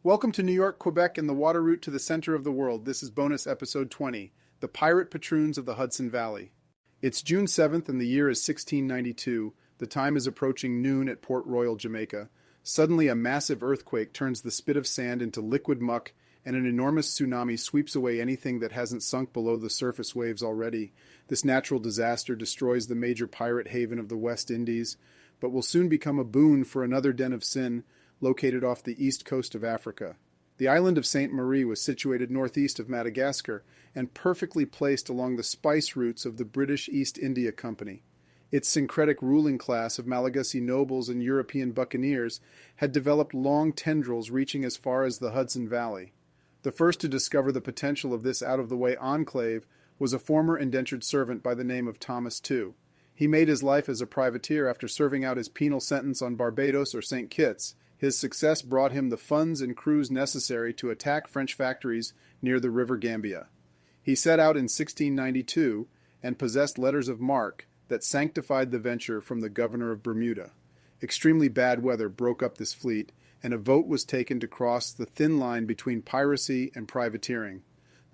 Welcome to New York, Quebec, and the water route to the center of the world. This is bonus episode 20, The Pirate Patroons of the Hudson Valley. It's June 7th and the year is 1692. The time is approaching noon at Port Royal, Jamaica. Suddenly a massive earthquake turns the spit of sand into liquid muck, and an enormous tsunami sweeps away anything that hasn't sunk below the surface waves already. This natural disaster destroys the major pirate haven of the West Indies, but will soon become a boon for another den of sin, located off the east coast of Africa. The island of Sainte Marie was situated northeast of Madagascar and perfectly placed along the spice routes of the British East India Company. Its syncretic ruling class of Malagasy nobles and European buccaneers had developed long tendrils reaching as far as the Hudson Valley. The first to discover the potential of this out-of-the-way enclave was a former indentured servant by the name of Thomas Tew. He made his life as a privateer after serving out his penal sentence on Barbados or St. Kitts. His success brought him the funds and crews necessary to attack French factories near the River Gambia. He set out in 1692 and possessed letters of marque that sanctified the venture from the governor of Bermuda. Extremely bad weather broke up this fleet, and a vote was taken to cross the thin line between piracy and privateering.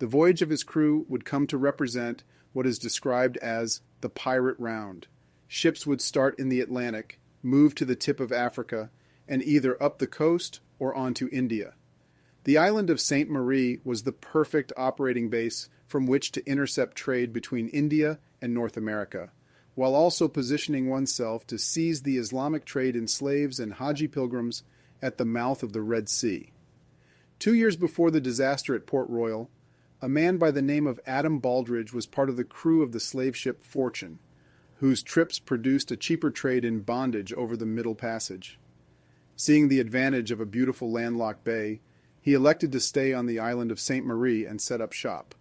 The voyage of his crew would come to represent what is described as the Pirate Round. Ships would start in the Atlantic, move to the tip of Africa, and either up the coast or onto India. The island of Sainte Marie was the perfect operating base from which to intercept trade between India and North America, while also positioning oneself to seize the Islamic trade in slaves and Haji pilgrims at the mouth of the Red Sea. 2 years before the disaster at Port Royal, a man by the name of Adam Baldridge was part of the crew of the slave ship Fortune, whose trips produced a cheaper trade in bondage over the Middle Passage. Seeing the advantage of a beautiful landlocked bay, he elected to stay on the island of Sainte Marie and set up shop.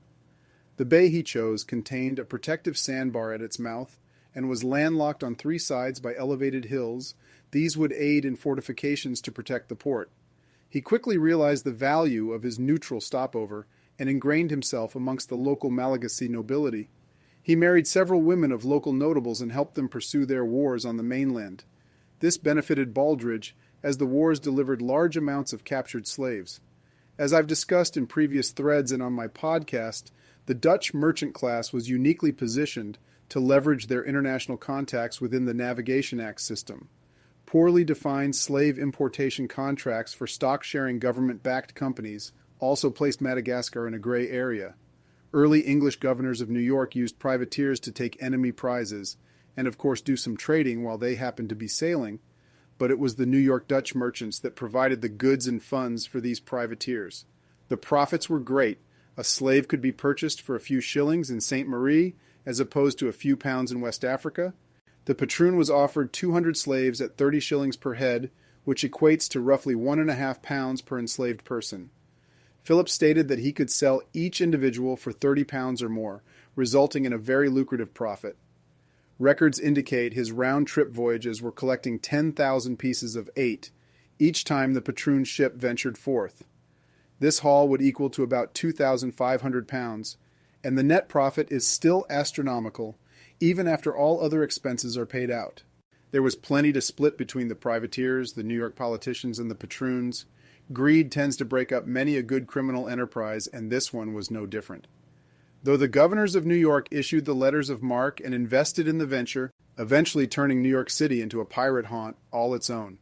The bay he chose contained a protective sandbar at its mouth and was landlocked on 3 sides by elevated hills. These would aid in fortifications to protect the port. He quickly realized the value of his neutral stopover and ingrained himself amongst the local Malagasy nobility. He married several women of local notables and helped them pursue their wars on the mainland. This benefited Baldridge, as the wars delivered large amounts of captured slaves. As I've discussed in previous threads and on my podcast, the Dutch merchant class was uniquely positioned to leverage their international contacts within the Navigation Act system. Poorly defined slave importation contracts for stock-sharing government-backed companies also placed Madagascar in a gray area. Early English governors of New York used privateers to take enemy prizes, and of course do some trading while they happened to be sailing, but it was the New York Dutch merchants that provided the goods and funds for these privateers. The profits were great. A slave could be purchased for a few shillings in Sainte Marie, as opposed to a few pounds in West Africa. The patroon was offered 200 slaves at 30 shillings per head, which equates to roughly 1.5 pounds per enslaved person. Philip stated that he could sell each individual for 30 pounds or more, resulting in a very lucrative profit. Records indicate his round-trip voyages were collecting 10,000 pieces of 8 each time the patroon ship ventured forth. This haul would equal to about 2,500 pounds, and the net profit is still astronomical, even after all other expenses are paid out. There was plenty to split between the privateers, the New York politicians, and the patroons. Greed tends to break up many a good criminal enterprise, and this one was no different. Though the governors of New York issued the letters of marque and invested in the venture, eventually turning New York City into a pirate haunt all its own.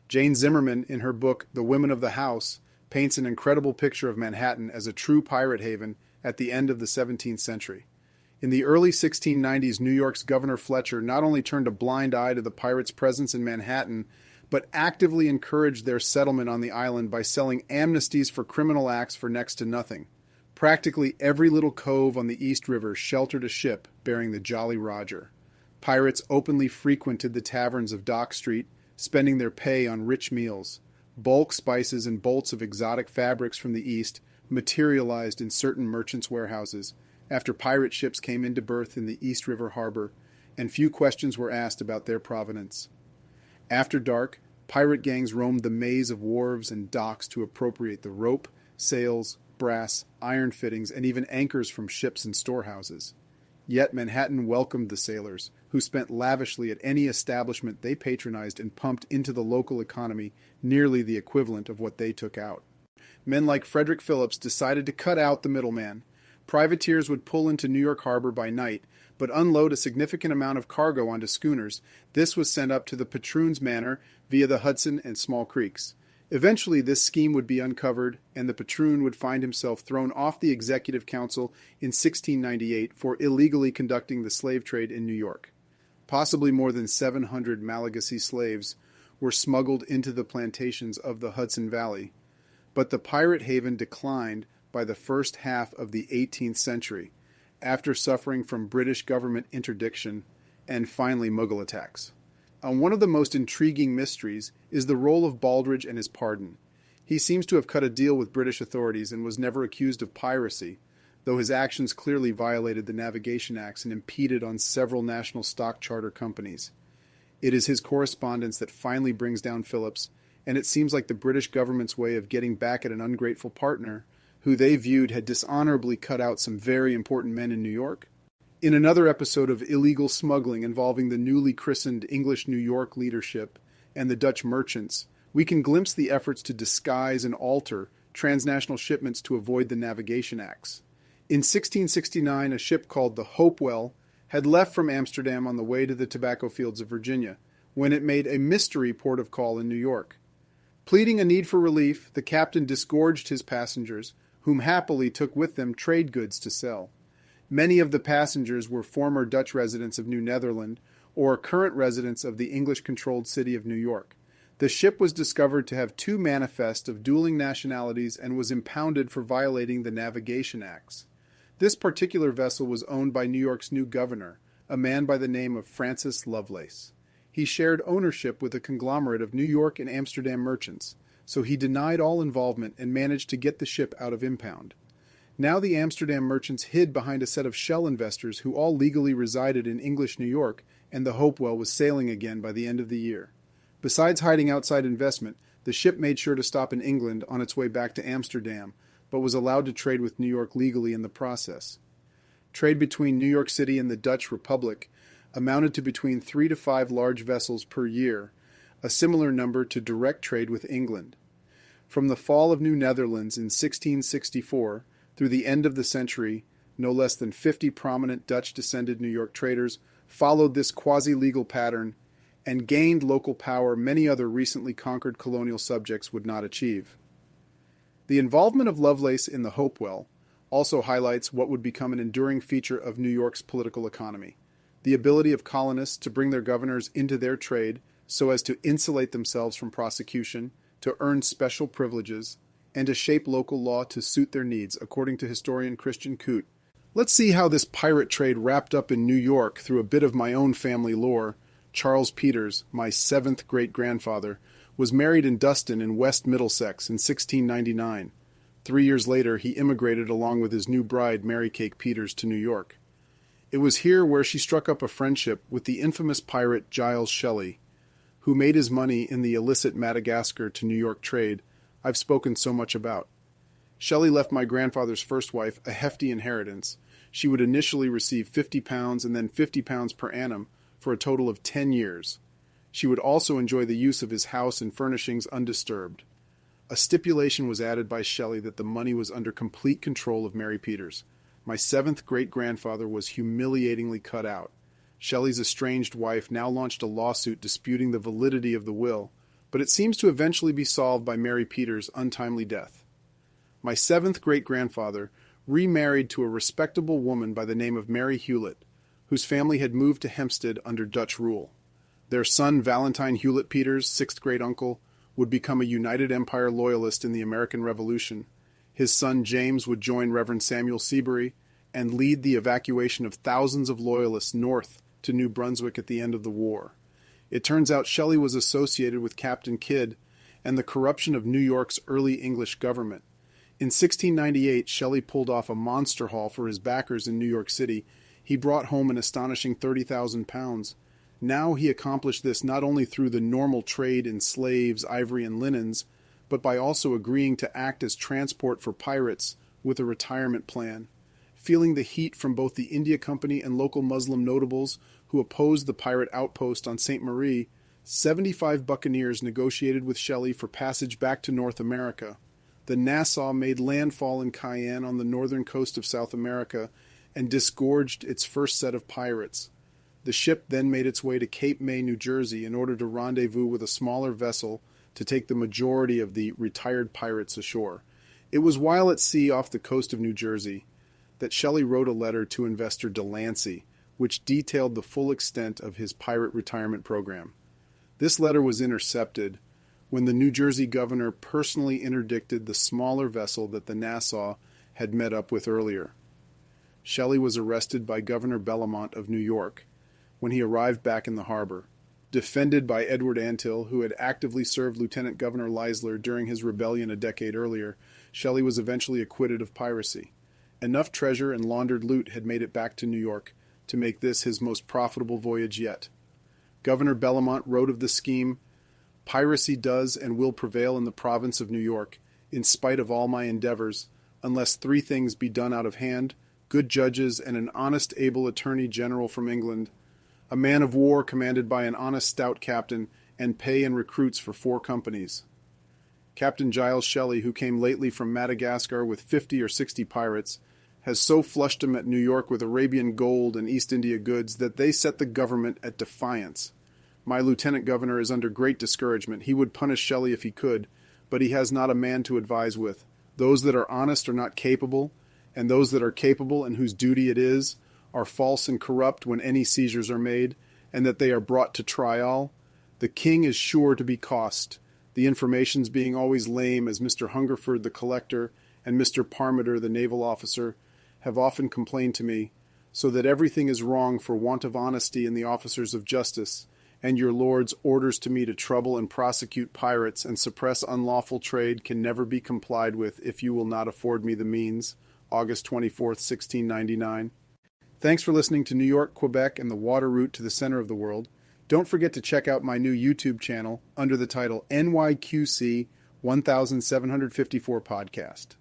Jane Zimmerman, in her book The Women of the House, paints an incredible picture of Manhattan as a true pirate haven at the end of the 17th century. In the early 1690s, New York's Governor Fletcher not only turned a blind eye to the pirates' presence in Manhattan, but actively encouraged their settlement on the island by selling amnesties for criminal acts for next to nothing. Practically every little cove on the East River sheltered a ship bearing the Jolly Roger. Pirates openly frequented the taverns of Dock Street, spending their pay on rich meals. Bulk spices and bolts of exotic fabrics from the East materialized in certain merchants' warehouses after pirate ships came into berth in the East River harbor, and few questions were asked about their provenance. After dark, pirate gangs roamed the maze of wharves and docks to appropriate the rope, sails, brass, iron fittings, and even anchors from ships and storehouses. Yet Manhattan welcomed the sailors, who spent lavishly at any establishment they patronized and pumped into the local economy nearly the equivalent of what they took out. men like Frederick Phillips decided to cut out the middleman. Privateers would pull into New York Harbor by night, but unload a significant amount of cargo onto schooners. This was sent up to the Patroons Manor via the Hudson and small creeks. Eventually, this scheme would be uncovered, and the patroon would find himself thrown off the Executive Council in 1698 for illegally conducting the slave trade in New York. Possibly more than 700 Malagasy slaves were smuggled into the plantations of the Hudson Valley. But the pirate haven declined by the first half of the 18th century, after suffering from British government interdiction and finally Mughal attacks. One of the most intriguing mysteries is the role of Baldridge and his pardon. He seems to have cut a deal with British authorities and was never accused of piracy, though his actions clearly violated the Navigation Acts and impeded on several national stock charter companies. It is his correspondence that finally brings down Phillips, and it seems like the British government's way of getting back at an ungrateful partner, who they viewed had dishonorably cut out some very important men in New York. In another episode of illegal smuggling involving the newly christened English New York leadership and the Dutch merchants, we can glimpse the efforts to disguise and alter transnational shipments to avoid the Navigation Acts. In 1669, a ship called the Hopewell had left from Amsterdam on the way to the tobacco fields of Virginia, when it made a mystery port of call in New York. Pleading a need for relief, the captain disgorged his passengers, whom happily took with them trade goods to sell. Many of the passengers were former Dutch residents of New Netherland or current residents of the English-controlled city of New York. The ship was discovered to have two manifests of dueling nationalities and was impounded for violating the Navigation Acts. This particular vessel was owned by New York's new governor, a man by the name of Francis Lovelace. He shared ownership with a conglomerate of New York and Amsterdam merchants, so he denied all involvement and managed to get the ship out of impound. Now the Amsterdam merchants hid behind a set of shell investors who all legally resided in English New York, and the Hopewell was sailing again by the end of the year. Besides hiding outside investment, the ship made sure to stop in England on its way back to Amsterdam, but was allowed to trade with New York legally in the process. Trade between New York City and the Dutch Republic amounted to between 3 to 5 large vessels per year, a similar number to direct trade with England. From the fall of New Netherlands in 1664 through the end of the century, no less than 50 prominent Dutch-descended New York traders followed this quasi-legal pattern and gained local power many other recently conquered colonial subjects would not achieve. The involvement of Lovelace in the Hopewell also highlights what would become an enduring feature of New York's political economy: the ability of colonists to bring their governors into their trade so as to insulate themselves from prosecution, to earn special privileges, and to shape local law to suit their needs, according to historian Christian Coote. Let's see how this pirate trade wrapped up in New York through a bit of my own family lore. Charles Peters, my 7th great-grandfather, was married in Dustin in West Middlesex in 1699. 3 years later, he immigrated along with his new bride, Mary Cake Peters, to New York. It was here where she struck up a friendship with the infamous pirate Giles Shelley, who made his money in the illicit Madagascar to New York trade I've spoken so much about. Shelley left my grandfather's first wife a hefty inheritance. She would initially receive £50 and then £50 per annum for a total of 10 years. She would also enjoy the use of his house and furnishings undisturbed. A stipulation was added by Shelley that the money was under complete control of Mary Peters. My 7th great-grandfather was humiliatingly cut out. Shelley's estranged wife now launched a lawsuit disputing the validity of the will, but it seems to eventually be solved by Mary Peters' untimely death. My 7th great-grandfather remarried to a respectable woman by the name of Mary Hewlett, whose family had moved to Hempstead under Dutch rule. Their son Valentine Hewlett Peters, 6th great-uncle, would become a United Empire Loyalist in the American Revolution. His son James would join Reverend Samuel Seabury and lead the evacuation of thousands of Loyalists north to New Brunswick at the end of the war. It turns out Shelley was associated with Captain Kidd and the corruption of New York's early English government. In 1698, Shelley pulled off a monster haul for his backers in New York City. He brought home an astonishing £30,000. Now he accomplished this not only through the normal trade in slaves, ivory, and linens, but by also agreeing to act as transport for pirates with a retirement plan. Feeling the heat from both the India Company and local Muslim notables who opposed the pirate outpost on St. Marie, 75 buccaneers negotiated with Shelley for passage back to North America. the Nassau made landfall in Cayenne on the northern coast of South America and disgorged its first set of pirates. The ship then made its way to Cape May, New Jersey, in order to rendezvous with a smaller vessel to take the majority of the retired pirates ashore. It was while at sea off the coast of New Jersey that Shelley wrote a letter to investor Delancey, which detailed the full extent of his pirate retirement program. This letter was intercepted when the New Jersey governor personally interdicted the smaller vessel that the Nassau had met up with earlier. Shelley was arrested by Governor Bellamont of New York when he arrived back in the harbor. Defended by Edward Antill, who had actively served Lieutenant Governor Leisler during his rebellion a decade earlier, Shelley was eventually acquitted of piracy. Enough treasure and laundered loot had made it back to New York to make this his most profitable voyage yet. Governor Bellamont wrote of the scheme, "Piracy does and will prevail in the province of New York, in spite of all my endeavors, unless three things be done out of hand, good judges and an honest able attorney general from England, a man of war commanded by an honest stout captain, and pay and recruits for 4 companies." Captain Giles Shelley, who came lately from Madagascar with 50 or 60 pirates, has so flushed them at New York with Arabian gold and East India goods that they set the government at defiance. My lieutenant governor is under great discouragement. He would punish Shelley if he could, but he has not a man to advise with. Those that are honest are not capable, and those that are capable and whose duty it is are false and corrupt when any seizures are made, and that they are brought to trial. The king is sure to be cost, the informations being always lame, as Mr. Hungerford the collector and Mr. Parmiter the naval officer have often complained to me, so that everything is wrong for want of honesty in the officers of justice, and your lord's orders to me to trouble and prosecute pirates and suppress unlawful trade can never be complied with if you will not afford me the means. August 24th, 1699. Thanks for listening to New York, Quebec, and the water route to the center of the world. Don't forget to check out my new YouTube channel under the title NYQC 1754 Podcast.